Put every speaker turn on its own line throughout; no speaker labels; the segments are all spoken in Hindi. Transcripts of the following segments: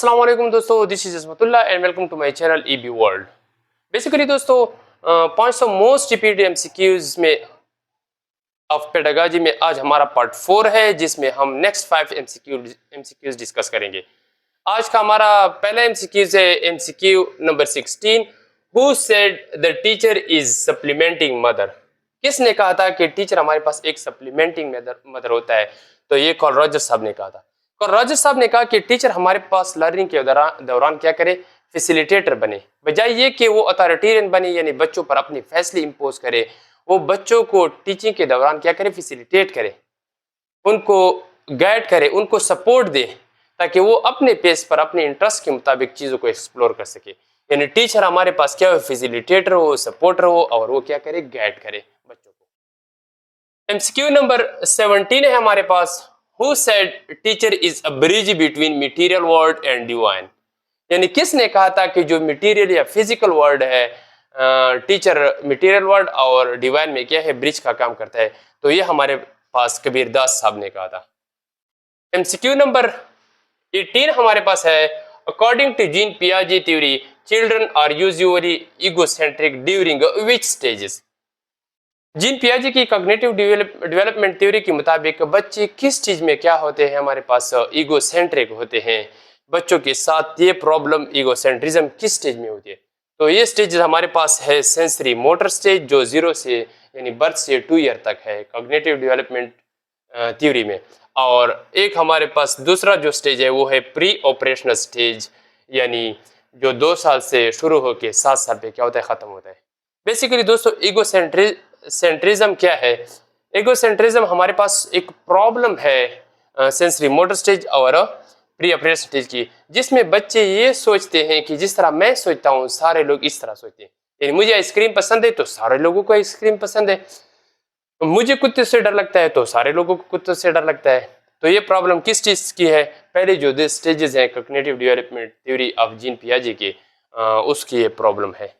अस्सलाम वालेकुम दोस्तों, this is Ismatullah and welcome to my channel EB world. Basically दोस्तों 500 मोस्ट रिपीटेड एमसीक्यूज में ऑफ पेडागॉजी में आज हमारा पार्ट 4 है, जिसमें हम नेक्स्ट 5 एमसीक्यूज डिस्कस करेंगे। आज का हमारा पहला एमसीक्यूज है MCQ number 16। Who said the teacher is supplementing mother? किसने कहा था कि टीचर हमारे पास एक सप्लीमेंटिंग मदर होता है? तो ये कार्ल रॉजर्स साहब ने कहा था। कार्ल रॉजर्स साहब ने कहा कि टीचर हमारे पास लर्निंग के दौरान क्या करे, फैसिलिटेटर बने, बजाय ये कि वो अथॉरिटेरियन बने, यानी बच्चों पर अपने फैसले इंपोज करे। वो बच्चों को टीचिंग के दौरान क्या करे, फैसिलिटेट करे, उनको गाइड करे, उनको सपोर्ट दे, ताकि वो अपने पेस पर अपने इंटरेस्ट के मुताबिक चीज़ों को एक्सप्लोर कर सके। यानी टीचर हमारे पास क्या हो, फैसिलिटेटर हो, सपोर्टर हो, और वो क्या करे, गाइड करे बच्चों को। एमसीक्यू नंबर 17 है हमारे पास। Who said teacher is a bridge between material world and divine? यानी किसने कहा था कि जो मटेरियल या फिजिकल वर्ल्ड है, टीचर मटेरियल वर्ल्ड और डिवाइन में क्या है, ब्रिज का काम करता है? तो ये हमारे पास कबीर दास साहब ने कहा था। एमसीक्यू नंबर 18 हमारे पास है। अकॉर्डिंग टू जीन पियाजे theory, children are usually egocentric during which stages? Jean पियाजे की कॉग्निटिव डेवलपमेंट थ्योरी के मुताबिक बच्चे किस चीज में क्या होते हैं, हमारे पास ईगोसेंट्रिक होते हैं। बच्चों के साथ ये प्रॉब्लम ईगोसेंट्रिज्म किस स्टेज में होती है? तो ये स्टेज हमारे पास है सेंसरी मोटर स्टेज, जो 0 से यानी बर्थ से 2 ईयर तक है कॉग्निटिव डेवलपमेंट थ्योरी में। और एक हमारे पास दूसरा जो स्टेज है वो है प्री ऑपरेशनल स्टेज, यानी जो 2 साल से शुरू होकर 7 साल पे क्या होता है, खत्म होता है। बेसिकली दोस्तों ईगोसेंट्रिज्म क्या है? ईगोसेंट्रिज्म हमारे पास एक प्रॉब्लम है सेंसरी मोटर स्टेज और प्री ऑपरेशनल स्टेज की, जिसमें बच्चे ये सोचते हैं कि जिस तरह मैं सोचता हूँ सारे लोग इस तरह सोचते हैं। यानी मुझे आइसक्रीम पसंद है तो सारे लोगों को आइसक्रीम पसंद है, मुझे कुत्ते से डर लगता है तो सारे लोगों को कुत्ते से डर लगता है। तो ये प्रॉब्लम किस चीज की है? पहले जो स्टेजेस हैं cognitive development theory of Jean पियाजे के, उसकी ये प्रॉब्लम है।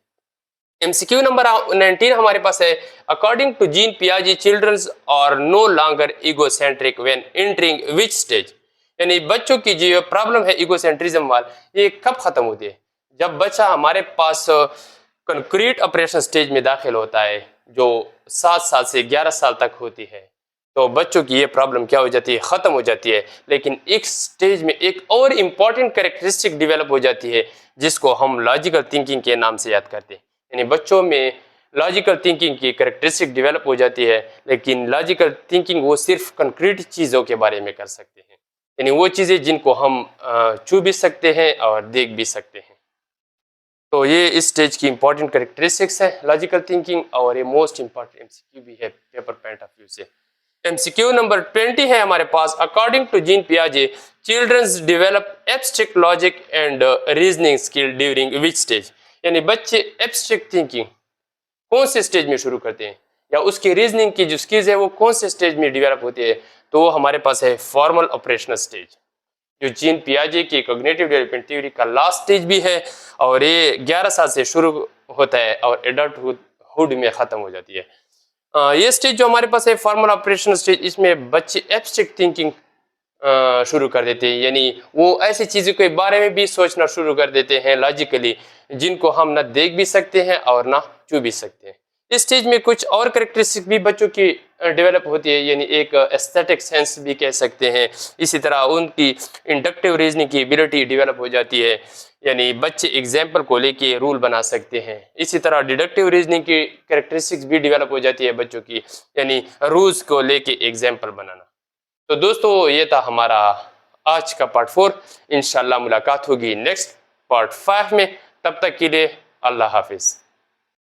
एमसीक्यू नंबर 19 हमारे पास है। अकॉर्डिंग टू जीन पियाजे, childrens are no longer egocentric when entering which stage? यानी बच्चों की जो प्रॉब्लम है इगोसेंट्रिज्म वाली, ये कब खत्म होती है? जब बच्चा हमारे पास कंक्रीट ऑपरेशन स्टेज में दाखिल होता है, जो 7 साल से 11 साल तक होती है। तो बच्चों की ये प्रॉब्लम क्या हो जाती है, खत्म हो जाती है। लेकिन एक स्टेज में एक और इम्पॉर्टेंट कैरेक्टरिस्टिक डेवलप हो जाती है, जिसको हम लॉजिकल थिंकिंग के नाम से याद करते हैं। यानी बच्चों में लॉजिकल थिंकिंग की कैरेक्टरिस्टिक डेवलप हो जाती है, लेकिन लॉजिकल थिंकिंग वो सिर्फ कंक्रीट चीज़ों के बारे में कर सकते हैं, यानी वो चीज़ें जिनको हम छू भी सकते हैं और देख भी सकते हैं। तो ये इस स्टेज की इंपॉर्टेंट कैरेक्टरिस्टिक्स है लॉजिकल थिंकिंग, और ये मोस्ट इंपॉर्टेंट एमसीक्यू भी है पेपर पॉइंट ऑफ व्यू से। एमसीक्यू नंबर 20 है हमारे पास। अकॉर्डिंग टू जीन पियाजे, childrens develop abstract logic and reasoning skill during which stage? यानी बच्चे एब्स्ट्रैक्ट थिंकिंग कौन से स्टेज में शुरू करते हैं, या उसकी रीजनिंग की जो स्किल्स है वो कौन से स्टेज में डेवलप होती है? तो हमारे पास है फॉर्मल ऑपरेशनल स्टेज, जो जीन पियाजे की कॉग्निटिव डेवलपमेंट थ्योरी का लास्ट स्टेज भी है, और ये 11 साल से शुरू होता है और एडल्टहुड में खत्म हो जाती है। ये स्टेज जो हमारे पास है फॉर्मल ऑपरेशनल स्टेज, इसमें बच्चे एब्स्ट्रैक्ट थिंकिंग शुरू कर देते हैं, यानी वो ऐसी चीज़ों के बारे में भी सोचना शुरू कर देते हैं लॉजिकली, जिनको हम ना देख भी सकते हैं और ना छू भी सकते हैं। इस स्टेज में कुछ और कैरेक्टरिस्टिक भी बच्चों की डेवलप होती है, यानी एक एस्थेटिक सेंस भी कह सकते हैं। इसी तरह उनकी इंडक्टिव रीजनिंग की एबिलिटी डेवलप हो जाती है, यानी बच्चे एग्जाम्पल को लेके रूल बना सकते हैं। इसी तरह डिडक्टिव रीजनिंग की कैरेक्टरिस्टिक्स भी डेवलप हो जाती है बच्चों की, यानी रूल्स को लेके एग्जाम्पल बनाना। तो दोस्तों ये था हमारा आज का पार्ट 4। इंशाल्लाह मुलाकात होगी नेक्स्ट पार्ट 5 में। तब तक के लिए अल्लाह हाफिज।